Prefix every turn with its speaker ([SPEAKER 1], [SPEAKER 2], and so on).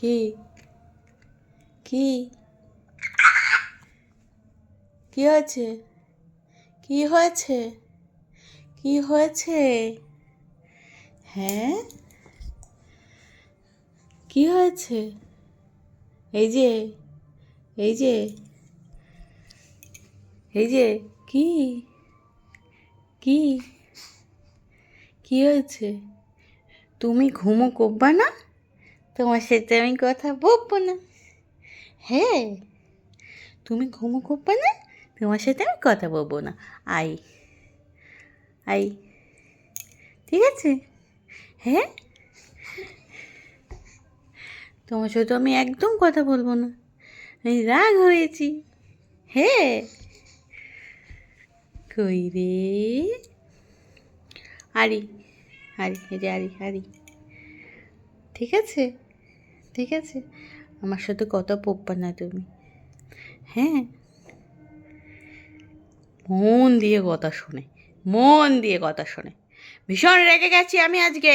[SPEAKER 1] কি কি কি হয়েছে? কি হয়েছে? কি হয়েছে? হ্যাঁ, কি হয়েছে? এই যে এই যে এই যে কি কি কি হয়েছে? তুমি ঘুমো করবা না? তোমার সাথে আমি কথা বলবো না। হ্যাঁ, তুমি ঘুমো করবা না? তোমার সাথে আমি কথা বলবো না। আই আই ঠিক আছে? হ্যাঁ, তোমার সাথে আমি একদম কথা বলবো না। আমি রাগ হয়েছি। হ্যাঁ, কই রে? আরি আরি এই যে আরি আরি ঠিক আছে, ঠিক আছে, আমার সাথে কথা বলবা না তুমি। হ্যাঁ, মন দিয়ে কথা শোনে, মন দিয়ে কথা শোনে। ভীষণ রেগে গেছি আমি আজকে।